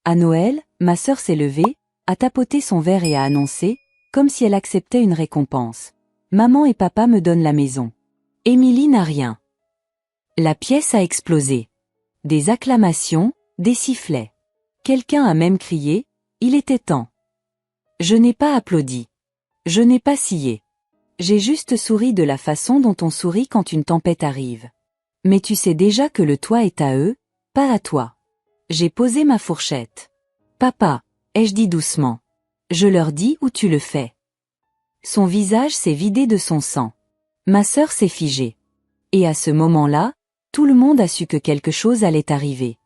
À Noël, ma sœur s'est levée, a tapoté son verre et a annoncé, comme si elle acceptait une récompense. Maman et papa me donnent la maison. Émilie n'a rien. La pièce a explosé. Des acclamations, des sifflets. Quelqu'un a même crié, il était temps. Je n'ai pas applaudi. Je n'ai pas scié. J'ai juste souri de la façon dont on sourit quand une tempête arrive. Mais tu sais déjà que le toit est à eux, pas à toi. J'ai posé ma fourchette. Papa, ai-je dit doucement. Je leur dis où tu le fais. Son visage s'est vidé de son sang. Ma sœur s'est figée. Et à ce moment-là, tout le monde a su que quelque chose allait arriver.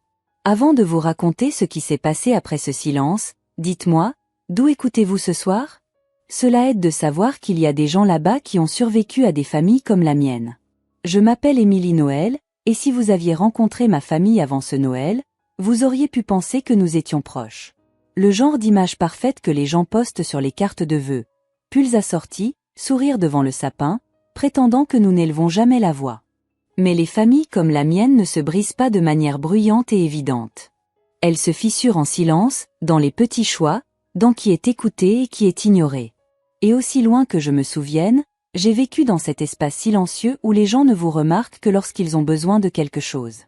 Avant de vous raconter ce qui s'est passé après ce silence, dites-moi, d'où écoutez-vous ce soir? Cela aide de savoir qu'il y a des gens là-bas qui ont survécu à des familles comme la mienne. Je m'appelle Émilie Noël, et si vous aviez rencontré ma famille avant ce Noël, vous auriez pu penser que nous étions proches. Le genre d'image parfaite que les gens postent sur les cartes de vœux. Pulls assortis, sourire devant le sapin, prétendant que nous n'élevons jamais la voix. Mais les familles comme la mienne ne se brisent pas de manière bruyante et évidente. Elles se fissurent en silence, dans les petits choix, dans qui est écouté et qui est ignoré. Et aussi loin que je me souvienne, j'ai vécu dans cet espace silencieux où les gens ne vous remarquent que lorsqu'ils ont besoin de quelque chose.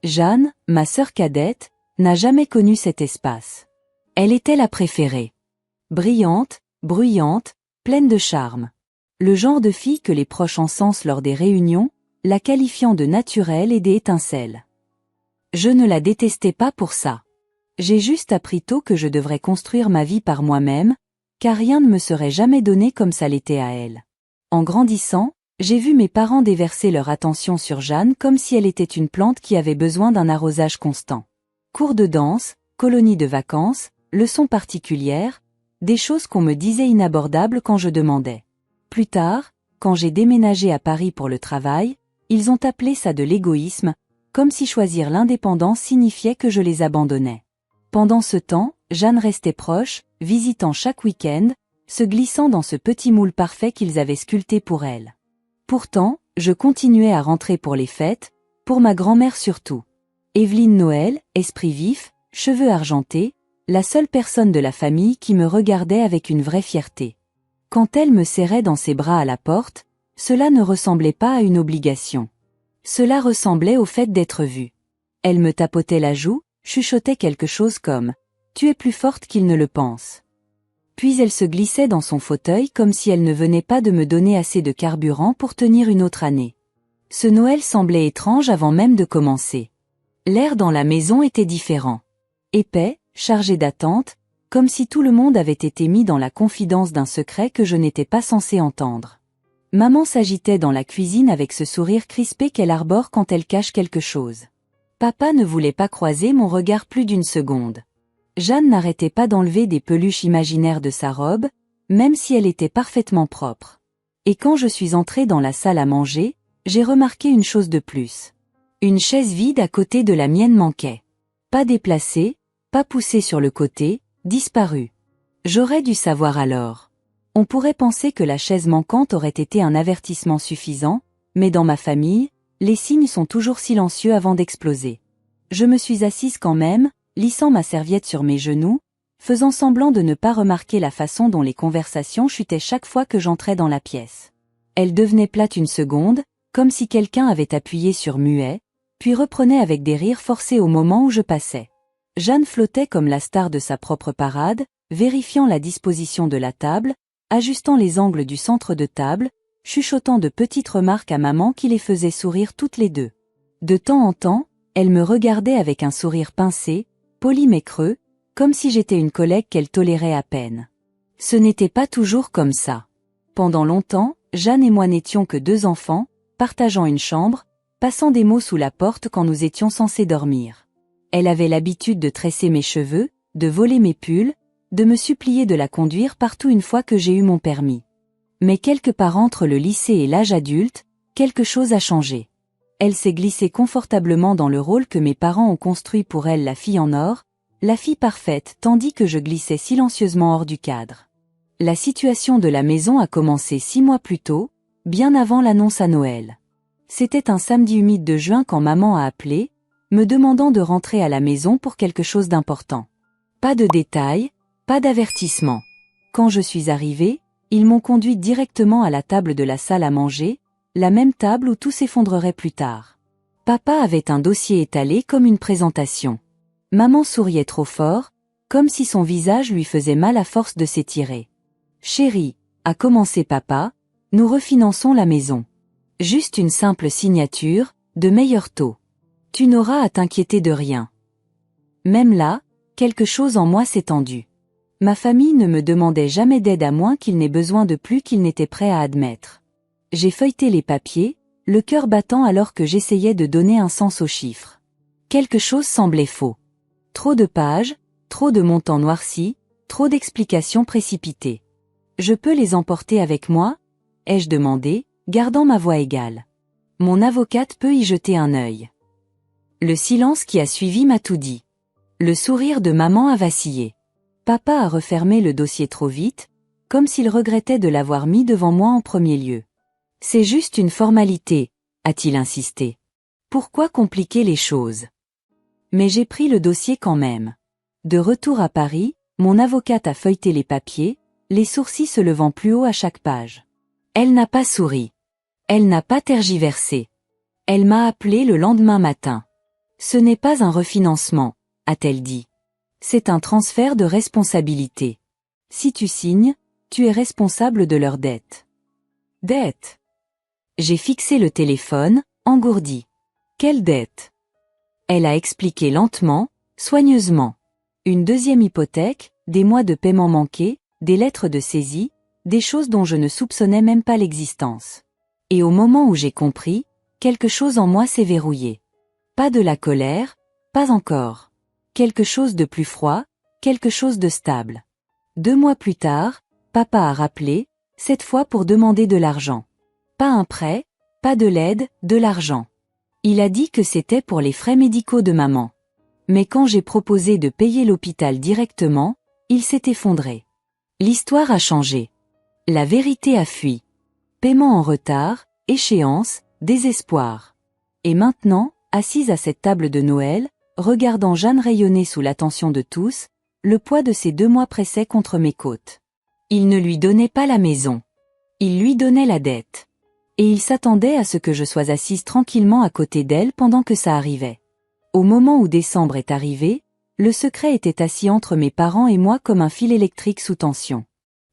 Jeanne, ma sœur cadette, n'a jamais connu cet espace. Elle était la préférée. Brillante, bruyante, pleine de charme. Le genre de fille que les proches encensent lors des réunions, la qualifiant de naturelle et des étincelles. Je ne la détestais pas pour ça. J'ai juste appris tôt que je devrais construire ma vie par moi-même, car rien ne me serait jamais donné comme ça l'était à elle. En grandissant, j'ai vu mes parents déverser leur attention sur Jeanne comme si elle était une plante qui avait besoin d'un arrosage constant. Cours de danse, colonies de vacances, leçons particulières, des choses qu'on me disait inabordables quand je demandais. Plus tard, quand j'ai déménagé à Paris pour le travail, ils ont appelé ça de l'égoïsme, comme si choisir l'indépendance signifiait que je les abandonnais. Pendant ce temps, Jeanne restait proche, visitant chaque week-end, se glissant dans ce petit moule parfait qu'ils avaient sculpté pour elle. Pourtant, je continuais à rentrer pour les fêtes, pour ma grand-mère surtout. Évelyne Noël, esprit vif, cheveux argentés, la seule personne de la famille qui me regardait avec une vraie fierté. Quand elle me serrait dans ses bras à la porte, cela ne ressemblait pas à une obligation. Cela ressemblait au fait d'être vue. Elle me tapotait la joue, chuchotait quelque chose comme « Tu es plus forte qu'il ne le pense ». Puis elle se glissait dans son fauteuil comme si elle ne venait pas de me donner assez de carburant pour tenir une autre année. Ce Noël semblait étrange avant même de commencer. L'air dans la maison était différent. Épais, chargé d'attente, comme si tout le monde avait été mis dans la confidence d'un secret que je n'étais pas censé entendre. Maman s'agitait dans la cuisine avec ce sourire crispé qu'elle arbore quand elle cache quelque chose. Papa ne voulait pas croiser mon regard plus d'une seconde. Jeanne n'arrêtait pas d'enlever des peluches imaginaires de sa robe, même si elle était parfaitement propre. Et quand je suis entrée dans la salle à manger, j'ai remarqué une chose de plus. Une chaise vide à côté de la mienne manquait. Pas déplacée, pas poussée sur le côté, disparue. J'aurais dû savoir alors. On pourrait penser que la chaise manquante aurait été un avertissement suffisant, mais dans ma famille, les signes sont toujours silencieux avant d'exploser. Je me suis assise quand même, lissant ma serviette sur mes genoux, faisant semblant de ne pas remarquer la façon dont les conversations chutaient chaque fois que j'entrais dans la pièce. Elle devenait plate une seconde, comme si quelqu'un avait appuyé sur muet, puis reprenait avec des rires forcés au moment où je passais. Jeanne flottait comme la star de sa propre parade, vérifiant la disposition de la table, ajustant les angles du centre de table, chuchotant de petites remarques à maman qui les faisait sourire toutes les deux. De temps en temps, elle me regardait avec un sourire pincé, poli mais creux, comme si j'étais une collègue qu'elle tolérait à peine. Ce n'était pas toujours comme ça. Pendant longtemps, Jeanne et moi n'étions que deux enfants, partageant une chambre, passant des mots sous la porte quand nous étions censés dormir. Elle avait l'habitude de tresser mes cheveux, de voler mes pulls, de me supplier de la conduire partout une fois que j'ai eu mon permis. Mais quelque part entre le lycée et l'âge adulte, quelque chose a changé. Elle s'est glissée confortablement dans le rôle que mes parents ont construit pour elle, la fille en or, la fille parfaite, tandis que je glissais silencieusement hors du cadre. La situation de la maison a commencé 6 mois plus tôt, bien avant l'annonce à Noël. C'était un samedi humide de juin quand maman a appelé, me demandant de rentrer à la maison pour quelque chose d'important. Pas de détails, pas d'avertissement. Quand je suis arrivée, ils m'ont conduite directement à la table de la salle à manger, la même table où tout s'effondrerait plus tard. Papa avait un dossier étalé comme une présentation. Maman souriait trop fort, comme si son visage lui faisait mal à force de s'étirer. Chérie, a commencé papa, nous refinançons la maison. Juste une simple signature, de meilleur taux. Tu n'auras à t'inquiéter de rien. Même là, quelque chose en moi s'est tendu. Ma famille ne me demandait jamais d'aide à moins qu'ils n'aient besoin de plus qu'ils n'étaient prêts à admettre. J'ai feuilleté les papiers, le cœur battant alors que j'essayais de donner un sens aux chiffres. Quelque chose semblait faux. Trop de pages, trop de montants noircis, trop d'explications précipitées. Je peux les emporter avec moi ? Ai-je demandé, gardant ma voix égale. Mon avocate peut y jeter un œil. Le silence qui a suivi m'a tout dit. Le sourire de maman a vacillé. Papa a refermé le dossier trop vite, comme s'il regrettait de l'avoir mis devant moi en premier lieu. C'est juste une formalité, a-t-il insisté. Pourquoi compliquer les choses ? Mais j'ai pris le dossier quand même. De retour à Paris, mon avocate a feuilleté les papiers, les sourcils se levant plus haut à chaque page. Elle n'a pas souri. Elle n'a pas tergiversé. Elle m'a appelé le lendemain matin. Ce n'est pas un refinancement, a-t-elle dit. C'est un transfert de responsabilité. Si tu signes, tu es responsable de leurs dettes. Dettes ? J'ai fixé le téléphone, engourdi. Quelle dette ? Elle a expliqué lentement, soigneusement. Une deuxième hypothèque, des mois de paiement manqués, des lettres de saisie, des choses dont je ne soupçonnais même pas l'existence. Et au moment où j'ai compris, quelque chose en moi s'est verrouillé. Pas de la colère, pas encore. Quelque chose de plus froid, quelque chose de stable. 2 mois plus tard, papa a rappelé, cette fois pour demander de l'argent. Pas un prêt, pas de l'aide, de l'argent. Il a dit que c'était pour les frais médicaux de maman. Mais quand j'ai proposé de payer l'hôpital directement, il s'est effondré. L'histoire a changé. La vérité a fui. Paiement en retard, échéance, désespoir. Et maintenant, assise à cette table de Noël, regardant Jeanne rayonner sous l'attention de tous, le poids de ces 2 mois pressait contre mes côtes. Il ne lui donnait pas la maison. Il lui donnait la dette. Et il s'attendait à ce que je sois assise tranquillement à côté d'elle pendant que ça arrivait. Au moment où décembre est arrivé, le secret était assis entre mes parents et moi comme un fil électrique sous tension.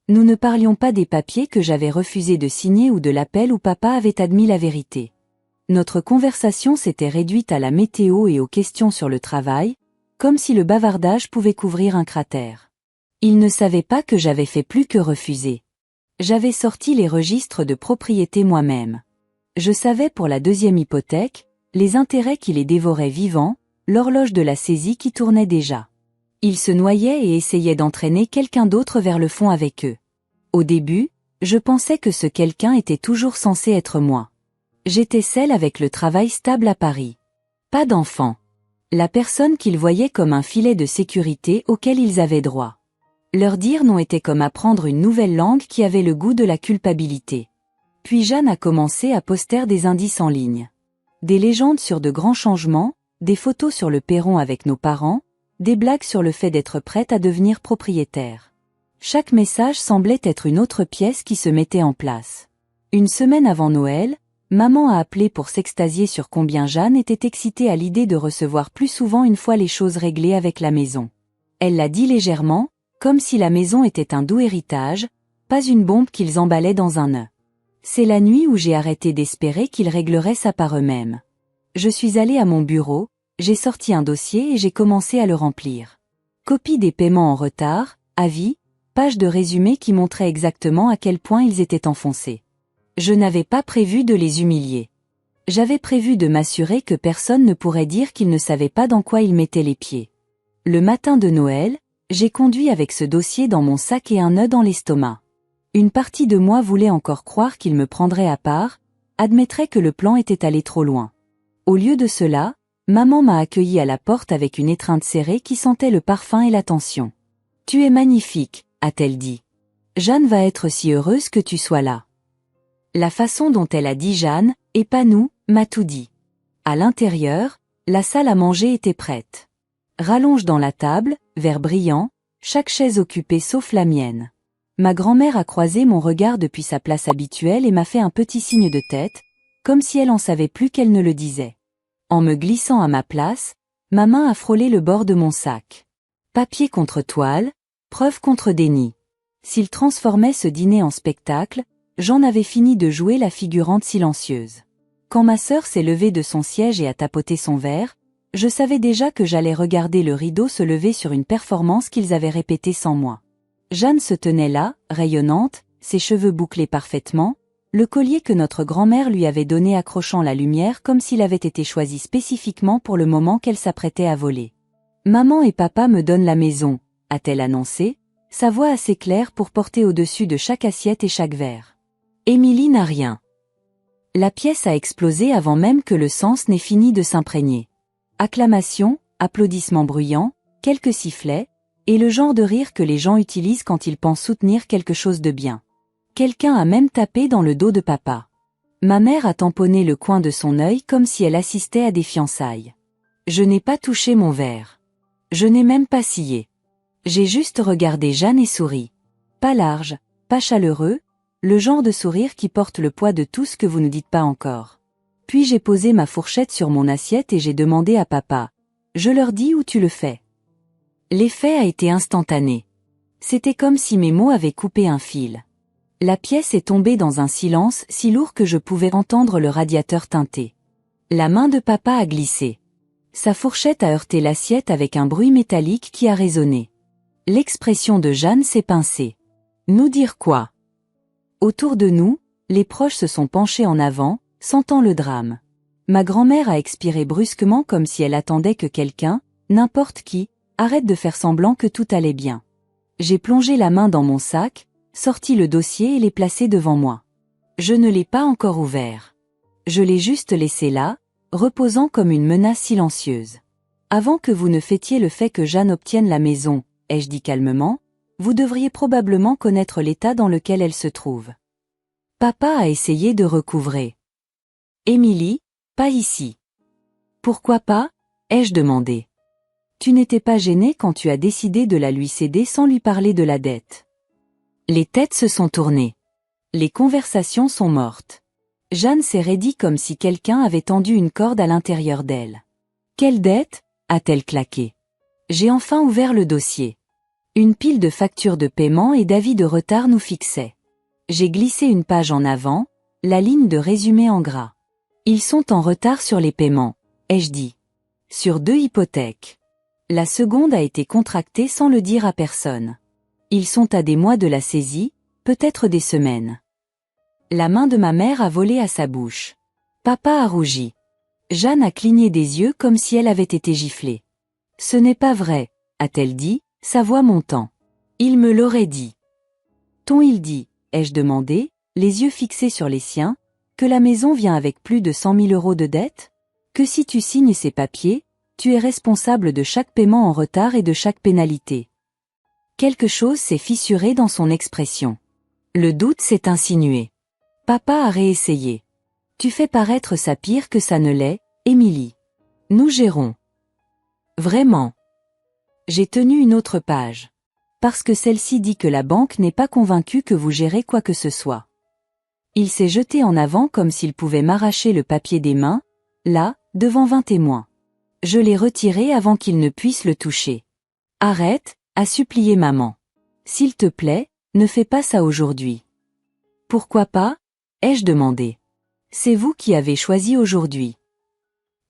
Nous ne parlions pas des papiers que j'avais refusé de signer ou de l'appel où papa avait admis la vérité. Notre conversation s'était réduite à la météo et aux questions sur le travail, comme si le bavardage pouvait couvrir un cratère. Il ne savait pas que j'avais fait plus que refuser. J'avais sorti les registres de propriété moi-même. Je savais pour la deuxième hypothèque, les intérêts qui les dévoraient vivants, l'horloge de la saisie qui tournait déjà. Ils se noyaient et essayaient d'entraîner quelqu'un d'autre vers le fond avec eux. Au début, je pensais que ce quelqu'un était toujours censé être moi. J'étais celle avec le travail stable à Paris. Pas d'enfant. La personne qu'ils voyaient comme un filet de sécurité auquel ils avaient droit. Leur dire non était comme apprendre une nouvelle langue qui avait le goût de la culpabilité. Puis Jeanne a commencé à poster des indices en ligne. Des légendes sur de grands changements, des photos sur le perron avec nos parents, des blagues sur le fait d'être prête à devenir propriétaire. Chaque message semblait être une autre pièce qui se mettait en place. Une semaine avant Noël, maman a appelé pour s'extasier sur combien Jeanne était excitée à l'idée de recevoir plus souvent une fois les choses réglées avec la maison. Elle l'a dit légèrement, comme si la maison était un doux héritage, pas une bombe qu'ils emballaient dans un nœud. C'est la nuit où j'ai arrêté d'espérer qu'ils régleraient ça par eux-mêmes. Je suis allée à mon bureau, j'ai sorti un dossier et j'ai commencé à le remplir. Copie des paiements en retard, avis, page de résumé qui montrait exactement à quel point ils étaient enfoncés. Je n'avais pas prévu de les humilier. J'avais prévu de m'assurer que personne ne pourrait dire qu'ils ne savaient pas dans quoi ils mettaient les pieds. Le matin de Noël, j'ai conduit avec ce dossier dans mon sac et un nœud dans l'estomac. Une partie de moi voulait encore croire qu'ils me prendraient à part, admettrait que le plan était allé trop loin. Au lieu de cela, maman m'a accueilli à la porte avec une étreinte serrée qui sentait le parfum et l'attention. « Tu es magnifique », a-t-elle dit. « Jeanne va être si heureuse que tu sois là. » La façon dont elle a dit Jeanne, et pas nous, m'a tout dit. À l'intérieur, la salle à manger était prête. Rallonge dans la table, verre brillant, chaque chaise occupée sauf la mienne. Ma grand-mère a croisé mon regard depuis sa place habituelle et m'a fait un petit signe de tête, comme si elle en savait plus qu'elle ne le disait. En me glissant à ma place, ma main a frôlé le bord de mon sac. Papier contre toile, preuve contre déni. S'il transformait ce dîner en spectacle, j'en avais fini de jouer la figurante silencieuse. Quand ma sœur s'est levée de son siège et a tapoté son verre, je savais déjà que j'allais regarder le rideau se lever sur une performance qu'ils avaient répétée sans moi. Jeanne se tenait là, rayonnante, ses cheveux bouclés parfaitement, le collier que notre grand-mère lui avait donné accrochant la lumière comme s'il avait été choisi spécifiquement pour le moment qu'elle s'apprêtait à voler. « Maman et papa me donnent la maison », a-t-elle annoncé, sa voix assez claire pour porter au-dessus de chaque assiette et chaque verre. Émilie n'a rien. La pièce a explosé avant même que le sens n'ait fini de s'imprégner. Acclamations, applaudissements bruyants, quelques sifflets, et le genre de rire que les gens utilisent quand ils pensent soutenir quelque chose de bien. Quelqu'un a même tapé dans le dos de papa. Ma mère a tamponné le coin de son œil comme si elle assistait à des fiançailles. Je n'ai pas touché mon verre. Je n'ai même pas scié. J'ai juste regardé Jeanne et souri. Pas large, pas chaleureux, le genre de sourire qui porte le poids de tout ce que vous ne dites pas encore. Puis j'ai posé ma fourchette sur mon assiette et j'ai demandé à papa. Je leur dis où tu le fais. L'effet a été instantané. C'était comme si mes mots avaient coupé un fil. La pièce est tombée dans un silence si lourd que je pouvais entendre le radiateur tinter. La main de papa a glissé. Sa fourchette a heurté l'assiette avec un bruit métallique qui a résonné. L'expression de Jeanne s'est pincée. Nous dire quoi? Autour de nous, les proches se sont penchés en avant, sentant le drame. Ma grand-mère a expiré brusquement comme si elle attendait que quelqu'un, n'importe qui, arrête de faire semblant que tout allait bien. J'ai plongé la main dans mon sac, sorti le dossier et l'ai placé devant moi. Je ne l'ai pas encore ouvert. Je l'ai juste laissé là, reposant comme une menace silencieuse. Avant que vous ne fêtiez le fait que Jeanne obtienne la maison, ai-je dit calmement, vous devriez probablement connaître l'état dans lequel elle se trouve. Papa a essayé de recouvrer. Émilie, pas ici. Pourquoi pas? Ai-je demandé. Tu n'étais pas gênée quand tu as décidé de la lui céder sans lui parler de la dette. Les têtes se sont tournées. Les conversations sont mortes. Jeanne s'est raidie comme si quelqu'un avait tendu une corde à l'intérieur d'elle. Quelle dette? A-t-elle claqué. J'ai enfin ouvert le dossier. Une pile de factures de paiement et d'avis de retard nous fixait. J'ai glissé une page en avant, la ligne de résumé en gras. Ils sont en retard sur les paiements, ai-je dit. Sur 2 hypothèques. La seconde a été contractée sans le dire à personne. Ils sont à des mois de la saisie, peut-être des semaines. La main de ma mère a volé à sa bouche. Papa a rougi. Jeanne a cligné des yeux comme si elle avait été giflée. Ce n'est pas vrai, a-t-elle dit, sa voix montant. Il me l'aurait dit. Il dit, ai-je demandé, les yeux fixés sur les siens, que la maison vient avec plus de 100 000 € de dette? Que si tu signes ces papiers, tu es responsable de chaque paiement en retard et de chaque pénalité. Quelque chose s'est fissuré dans son expression. Le doute s'est insinué. Papa a réessayé. Tu fais paraître ça pire que ça ne l'est, Émilie. Nous gérons. Vraiment. J'ai tenu une autre page. Parce que celle-ci dit que la banque n'est pas convaincue que vous gérez quoi que ce soit. Il s'est jeté en avant comme s'il pouvait m'arracher le papier des mains, là, devant 20 témoins. Je l'ai retiré avant qu'il ne puisse le toucher. Arrête, a supplié maman. S'il te plaît, ne fais pas ça aujourd'hui. Pourquoi pas? Ai-je demandé. C'est vous qui avez choisi aujourd'hui.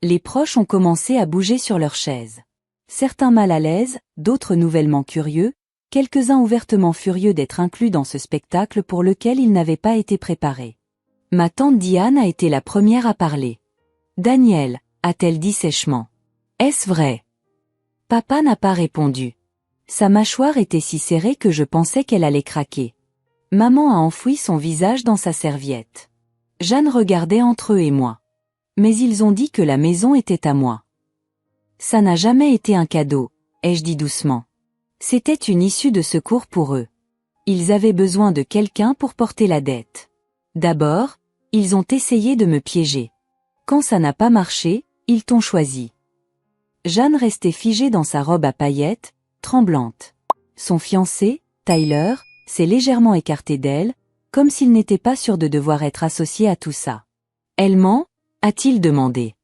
Les proches ont commencé à bouger sur leurs chaises. Certains mal à l'aise, d'autres nouvellement curieux, quelques-uns ouvertement furieux d'être inclus dans ce spectacle pour lequel ils n'avaient pas été préparés. Ma tante Diane a été la première à parler. Daniel, a-t-elle dit sèchement. Est-ce vrai? Papa n'a pas répondu. Sa mâchoire était si serrée que je pensais qu'elle allait craquer. Maman a enfoui son visage dans sa serviette. Jeanne regardait entre eux et moi. Mais ils ont dit que la maison était à moi. Ça n'a jamais été un cadeau, ai-je dit doucement. C'était une issue de secours pour eux. Ils avaient besoin de quelqu'un pour porter la dette. D'abord, ils ont essayé de me piéger. Quand ça n'a pas marché, ils t'ont choisi. Jeanne restait figée dans sa robe à paillettes, tremblante. Son fiancé, Tyler, s'est légèrement écarté d'elle, comme s'il n'était pas sûr de devoir être associé à tout ça. Elle ment, a-t-il demandé.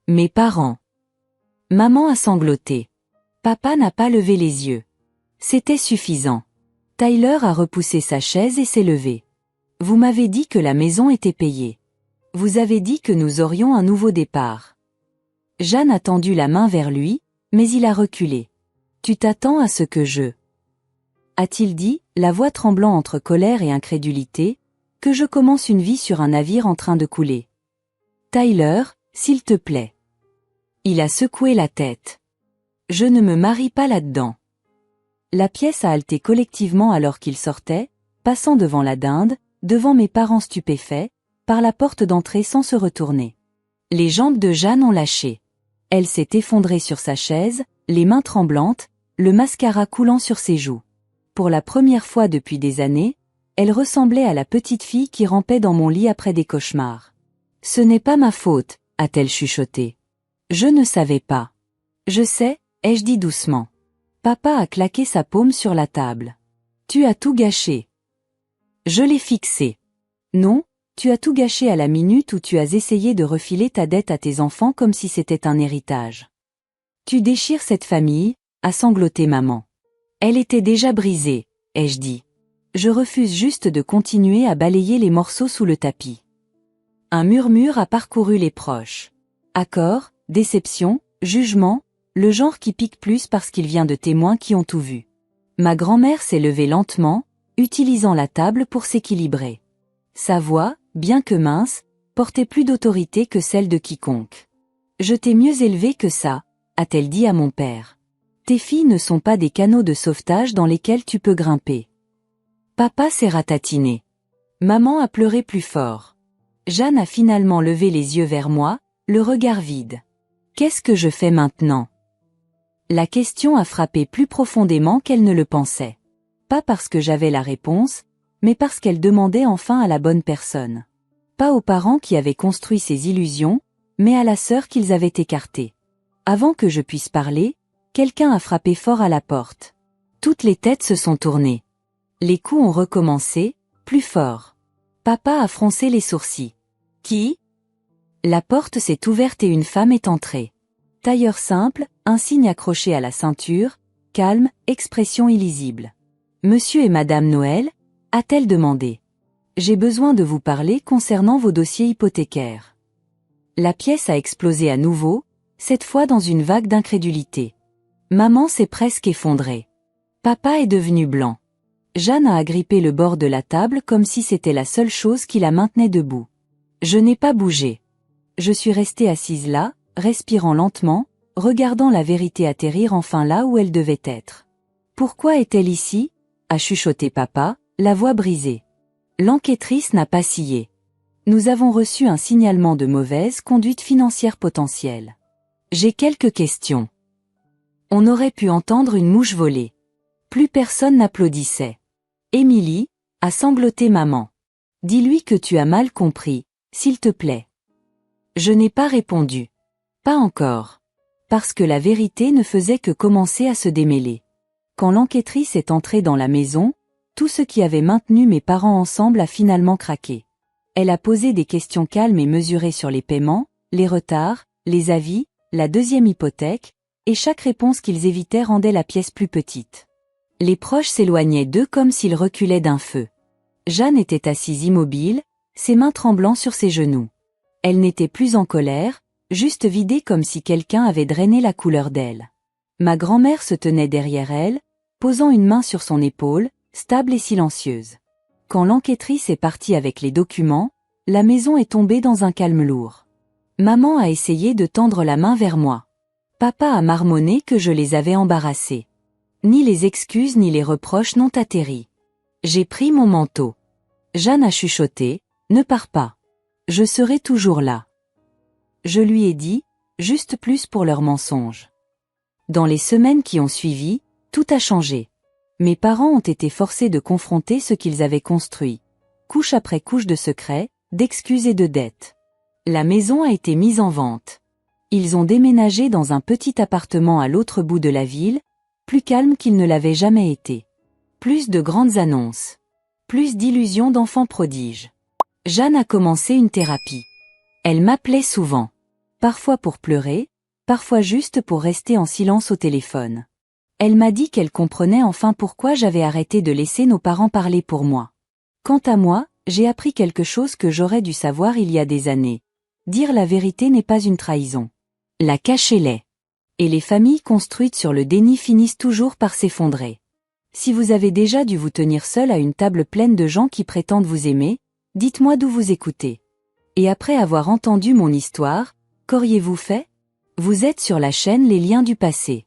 Mes parents. Maman a sangloté. Papa n'a pas levé les yeux. C'était suffisant. Tyler a repoussé sa chaise et s'est levé. Vous m'avez dit que la maison était payée. Vous avez dit que nous aurions un nouveau départ. Jeanne a tendu la main vers lui, mais il a reculé. Tu t'attends à ce que je... A-t-il dit, la voix tremblant entre colère et incrédulité, que je commence une vie sur un navire en train de couler. Tyler, s'il te plaît. Il a secoué la tête. Je ne me marie pas là-dedans. La pièce a halté collectivement alors qu'il sortait, passant devant la dinde, devant mes parents stupéfaits, par la porte d'entrée sans se retourner. Les jambes de Jeanne ont lâché. Elle s'est effondrée sur sa chaise, les mains tremblantes, le mascara coulant sur ses joues. Pour la première fois depuis des années, elle ressemblait à la petite fille qui rampait dans mon lit après des cauchemars. « Ce n'est pas ma faute », a-t-elle chuchoté. « Je ne savais pas. »« Je sais », ai-je dit doucement. Papa a claqué sa paume sur la table. « Tu as tout gâché. » Je l'ai fixé. « Non, tu as tout gâché à la minute où tu as essayé de refiler ta dette à tes enfants comme si c'était un héritage. Tu déchires cette famille, » a sangloté maman. Elle était déjà brisée, ai-je dit. Je refuse juste de continuer à balayer les morceaux sous le tapis. Un murmure a parcouru les proches. Accord, déception, jugement, le genre qui pique plus parce qu'il vient de témoins qui ont tout vu. Ma grand-mère s'est levée lentement, utilisant la table pour s'équilibrer. Sa voix, bien que mince, portait plus d'autorité que celle de quiconque. « Je t'ai mieux élevé que ça », a-t-elle dit à mon père. Tes filles ne sont pas des canaux de sauvetage dans lesquels tu peux grimper. Papa s'est ratatiné. Maman a pleuré plus fort. Jeanne a finalement levé les yeux vers moi, le regard vide. Qu'est-ce que je fais maintenant? La question a frappé plus profondément qu'elle ne le pensait. Pas parce que j'avais la réponse, mais parce qu'elle demandait enfin à la bonne personne. Pas aux parents qui avaient construit ces illusions, mais à la sœur qu'ils avaient écartée. Avant que je puisse parler, quelqu'un a frappé fort à la porte. Toutes les têtes se sont tournées. Les coups ont recommencé, plus fort. Papa a froncé les sourcils. Qui? La porte s'est ouverte et une femme est entrée. Tailleur simple, insigne accroché à la ceinture, calme, expression illisible. Monsieur et Madame Noël, a-t-elle demandé. J'ai besoin de vous parler concernant vos dossiers hypothécaires. La pièce a explosé à nouveau, cette fois dans une vague d'incrédulité. Maman s'est presque effondrée. Papa est devenu blanc. Jeanne a agrippé le bord de la table comme si c'était la seule chose qui la maintenait debout. Je n'ai pas bougé. Je suis restée assise là, respirant lentement, regardant la vérité atterrir enfin là où elle devait être. Pourquoi est-elle ici? A chuchoté papa, la voix brisée. L'enquêtrice n'a pas scié. Nous avons reçu un signalement de mauvaise conduite financière potentielle. J'ai quelques questions. On aurait pu entendre une mouche voler. Plus personne n'applaudissait. Émilie, a sangloté maman. Dis-lui que tu as mal compris, s'il te plaît. Je n'ai pas répondu. Pas encore. Parce que la vérité ne faisait que commencer à se démêler. Quand l'enquêtrice est entrée dans la maison, tout ce qui avait maintenu mes parents ensemble a finalement craqué. Elle a posé des questions calmes et mesurées sur les paiements, les retards, les avis, la deuxième hypothèque, et chaque réponse qu'ils évitaient rendait la pièce plus petite. Les proches s'éloignaient d'eux comme s'ils reculaient d'un feu. Jeanne était assise immobile, ses mains tremblant sur ses genoux. Elle n'était plus en colère, juste vidée comme si quelqu'un avait drainé la couleur d'elle. Ma grand-mère se tenait derrière elle, posant une main sur son épaule, stable et silencieuse. Quand l'enquêtrice est partie avec les documents, la maison est tombée dans un calme lourd. Maman a essayé de tendre la main vers moi. Papa a marmonné que je les avais embarrassés. Ni les excuses ni les reproches n'ont atterri. J'ai pris mon manteau. Jeanne a chuchoté, « Ne pars pas. Je serai toujours là. » Je lui ai dit, juste plus pour leur mensonge. Dans les semaines qui ont suivi, tout a changé. Mes parents ont été forcés de confronter ce qu'ils avaient construit. Couche après couche de secrets, d'excuses et de dettes. La maison a été mise en vente. Ils ont déménagé dans un petit appartement à l'autre bout de la ville, plus calme qu'il ne l'avait jamais été. Plus de grandes annonces. Plus d'illusions d'enfants prodiges. Jeanne a commencé une thérapie. Elle m'appelait souvent. Parfois pour pleurer, parfois juste pour rester en silence au téléphone. Elle m'a dit qu'elle comprenait enfin pourquoi j'avais arrêté de laisser nos parents parler pour moi. Quant à moi, j'ai appris quelque chose que j'aurais dû savoir il y a des années. Dire la vérité n'est pas une trahison. La cacher l'est. Et les familles construites sur le déni finissent toujours par s'effondrer. Si vous avez déjà dû vous tenir seul à une table pleine de gens qui prétendent vous aimer, dites-moi d'où vous écoutez. Et après avoir entendu mon histoire, qu'auriez-vous fait? Vous êtes sur la chaîne Les Liens du passé.